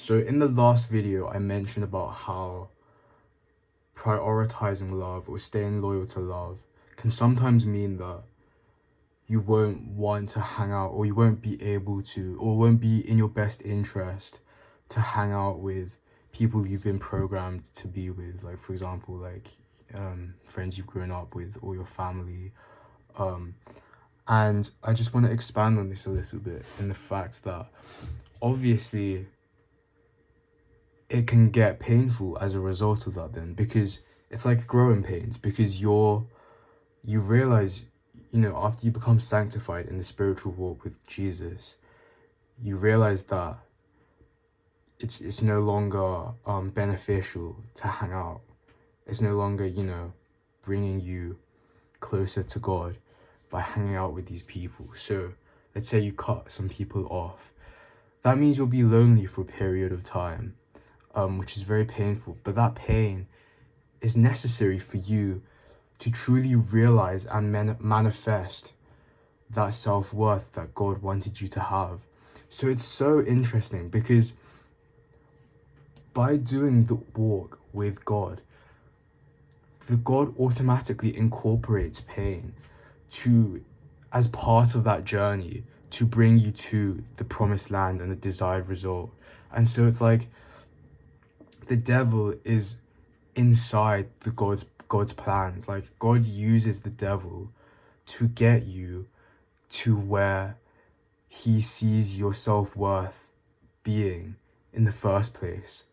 So in the last video, I mentioned about how prioritizing love or staying loyal to love can sometimes mean that you won't want to hang out, or you won't be able to, or won't be in your best interest to hang out with people you've been programmed to be with. Like, for example, like friends you've grown up with or your family. And I just want to expand on this a little bit in the fact that obviously it can get painful as a result of that then, because it's like growing pains, because you realize, after you become sanctified in the spiritual walk with Jesus, you realize that it's no longer beneficial to hang out. It's no longer, bringing you closer to God by hanging out with these people. So let's say you cut some people off. That means you'll be lonely for a period of time, which is very painful. But that pain is necessary for you to truly realize and manifest that self-worth that God wanted you to have. So it's so interesting because by doing the walk with God, the God automatically incorporates pain as part of that journey to bring you to the promised land and the desired result. And so it's like the devil is inside the God's plans. Like, God uses the devil to get you to where he sees your self-worth being in the first place.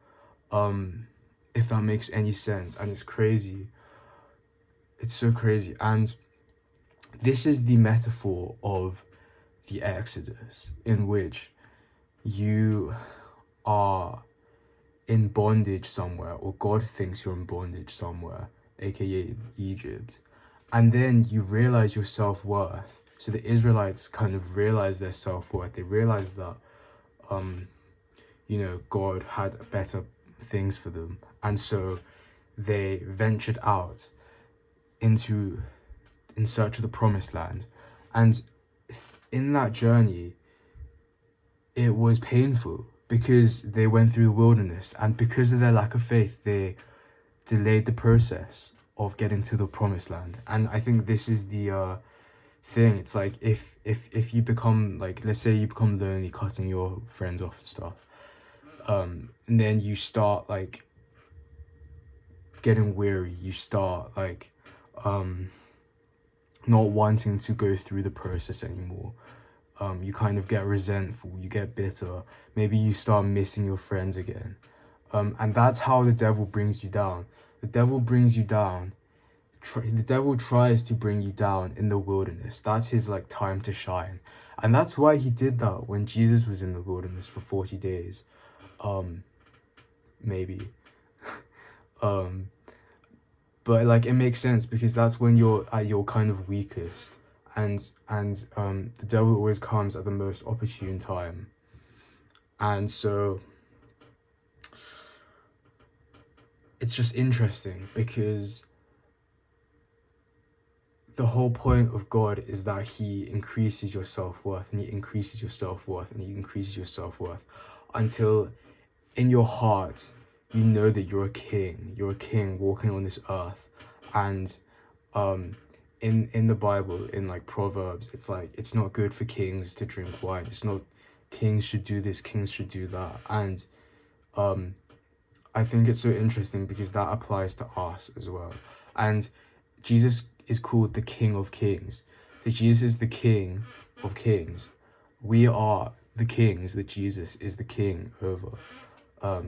If that makes any sense. And it's crazy. It's so crazy. And this is the metaphor of the Exodus, in which you are in bondage somewhere, or God thinks you're in bondage somewhere, aka Egypt, and then you realize your self-worth. So the Israelites kind of realize their self-worth. They realize that God had better things for them, and so they ventured out in search of the promised land. And in that journey, it was painful because they went through the wilderness, and because of their lack of faith, they delayed the process of getting to the promised land. And I think this is the thing. It's like if you become, like, let's say you become lonely, cutting your friends off and stuff, and then you start like getting weary, you start like not wanting to go through the process anymore. You kind of get resentful, you get bitter, maybe you start missing your friends again. And that's how the devil brings you down. The devil brings you down. The devil tries to bring you down in the wilderness. That's his like time to shine. And that's why he did that when Jesus was in the wilderness for 40 days. Maybe. But like, it makes sense because that's when you're at your kind of weakest. And the devil always comes at the most opportune time. And so it's just interesting because the whole point of God is that he increases your self-worth, and he increases your self-worth, and he increases your self-worth until in your heart you know that you're a king walking on this earth. And in the Bible, in like Proverbs, it's like, it's not good for kings to drink wine. It's not, kings should do this, kings should do that. And I think it's so interesting because that applies to us as well. And Jesus is called the King of Kings. So Jesus is the King of Kings. We are the kings that Jesus is the king over.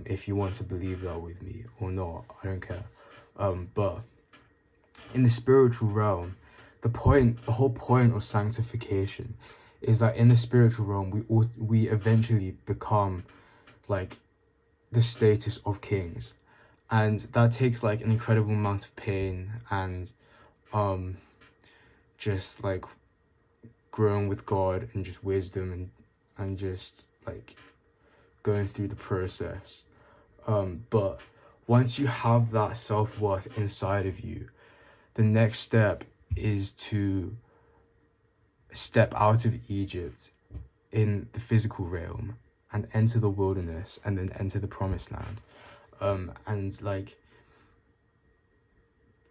If you want to believe that with me or not, I don't care. But in the spiritual realm, the whole point of sanctification is that in the spiritual realm, we eventually become like the status of kings. And that takes like an incredible amount of pain and just like growing with God and just wisdom and just like going through the process. But once you have that self-worth inside of you, the next step is to step out of Egypt in the physical realm and enter the wilderness and then enter the promised land. And like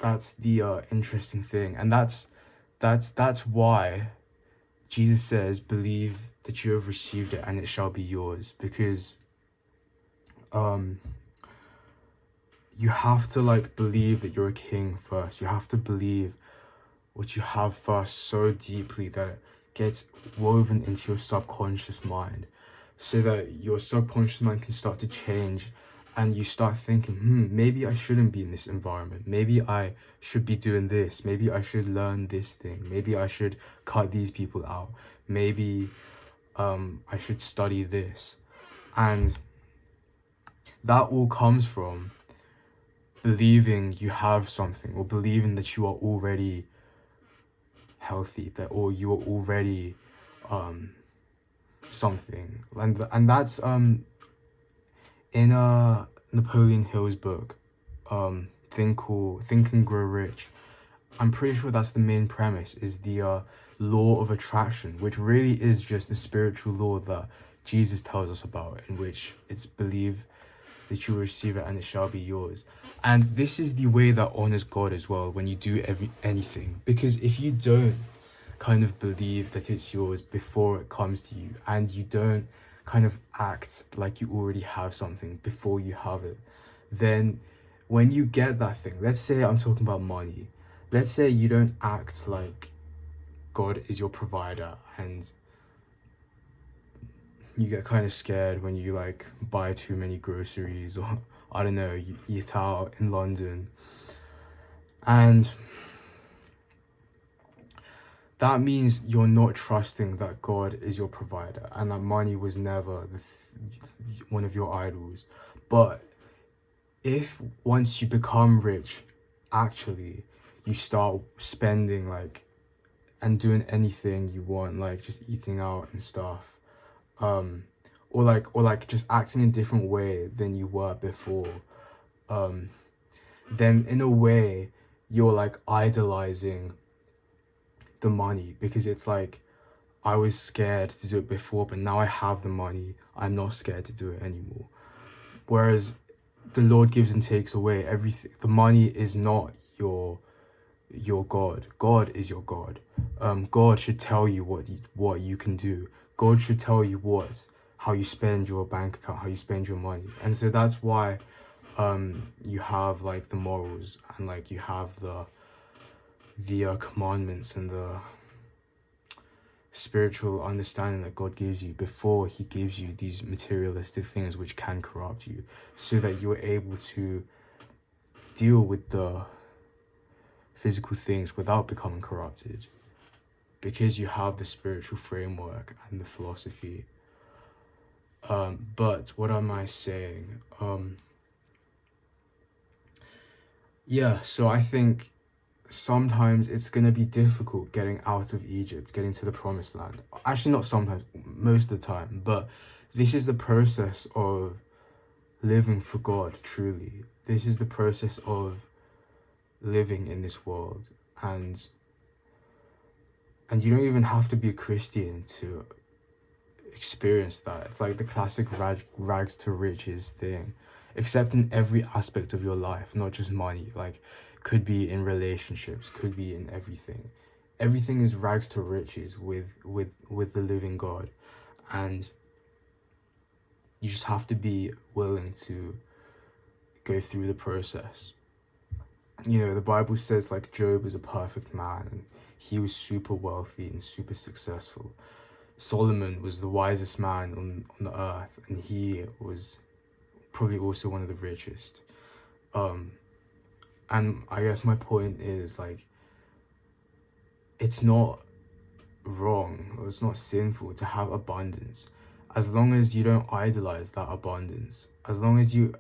that's the interesting thing, and that's why Jesus says, believe that you have received it and it shall be yours, because you have to like believe that you're a king first. You have to believe what you have first so deeply that it gets woven into your subconscious mind, so that your subconscious mind can start to change and you start thinking, maybe I shouldn't be in this environment. Maybe I should be doing this. Maybe I should learn this thing. Maybe I should cut these people out. Maybe I should study this. And that all comes from believing you have something, or believing that you are already healthy, that or you are already something. And that's in Napoleon Hill's book, Think and Grow Rich. I'm pretty sure that's the main premise, is the law of attraction, which really is just the spiritual law that Jesus tells us about, in which it's believe that you will receive it and it shall be yours. And this is the way that honors God as well when you do anything. Because if you don't kind of believe that it's yours before it comes to you, and you don't kind of act like you already have something before you have it, then when you get that thing, let's say I'm talking about money, let's say you don't act like God is your provider, and you get kind of scared when you like buy too many groceries, or I don't know, you eat out in London, and that means you're not trusting that God is your provider and that money was never one of your idols. But if once you become rich, actually you start spending like and doing anything you want, like just eating out and stuff, or like just acting a different way than you were before, then in a way you're like idolizing the money, because it's like, I was scared to do it before, but now I have the money, I'm not scared to do it anymore. Whereas the Lord gives and takes away everything. The money is not your God. God is your God. God should tell you what you can do. God should tell you how you spend your bank account, how you spend your money. And so that's why you have like the morals, and like you have the commandments and the spiritual understanding that God gives you before he gives you these materialistic things which can corrupt you, so that you are able to deal with the physical things without becoming corrupted, because you have the spiritual framework and the philosophy. But what am I saying? Yeah, so I think sometimes it's going to be difficult getting out of Egypt, getting to the promised land. Actually, not sometimes, most of the time. But this is the process of living for God, truly. This is the process of living in this world. And you don't even have to be a Christian to experience that. It's like the classic rags to riches thing, except in every aspect of your life, not just money. Like, could be in relationships, could be in everything. Everything is rags to riches with the living God. And you just have to be willing to go through the process. You know, the Bible says like Job is a perfect man, and he was super wealthy and super successful. Solomon was the wisest man on the earth, and he was probably also one of the richest. And I guess my point is, like, it's not wrong, or it's not sinful to have abundance, as long as you don't idolize that abundance, as long as you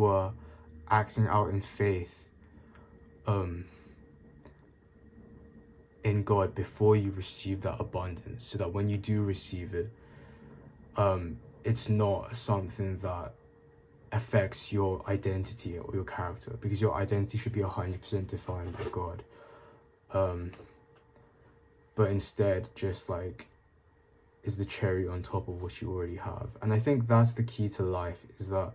are acting out in faith in God before you receive that abundance, so that when you do receive it, it's not something that affects your identity or your character, because your identity should be 100% defined by God. But instead, just like, is the cherry on top of what you already have. And I think that's the key to life, is that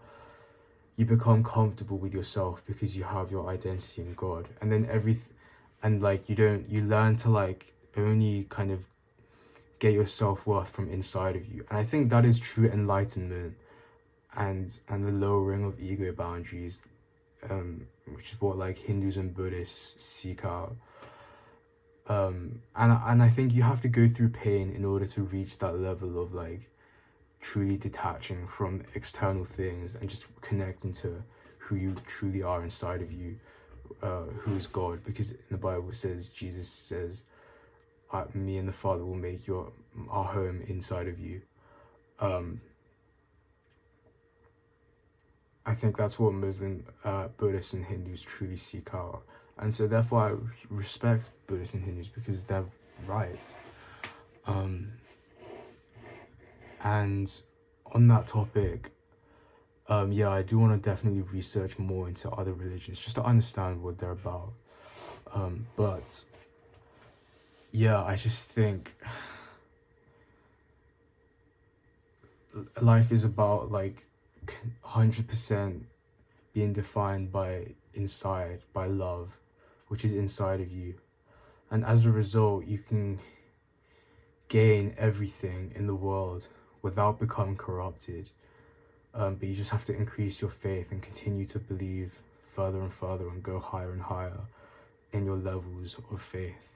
you become comfortable with yourself because you have your identity in God. And then and like you learn to like only kind of get your self-worth from inside of you. And I think that is true enlightenment and the lowering of ego boundaries, which is what like Hindus and Buddhists seek out. And I think you have to go through pain in order to reach that level of like truly detaching from external things and just connecting to who you truly are inside of you, who is God. Because in the Bible it says, Jesus says, me and the Father will make our home inside of you. I think that's what Muslim, Buddhists and Hindus truly seek out. And so therefore I respect Buddhists and Hindus because they're right. And on that topic, yeah, I do want to definitely research more into other religions just to understand what they're about. But yeah, I just think life is about like 100% being defined by love, which is inside of you. And as a result, you can gain everything in the world without becoming corrupted. But you just have to increase your faith and continue to believe further and further and go higher and higher in your levels of faith.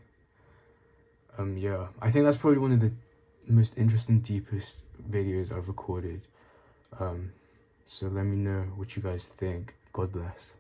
Yeah, I think that's probably one of the most interesting, deepest videos I've recorded. So let me know what you guys think. God bless.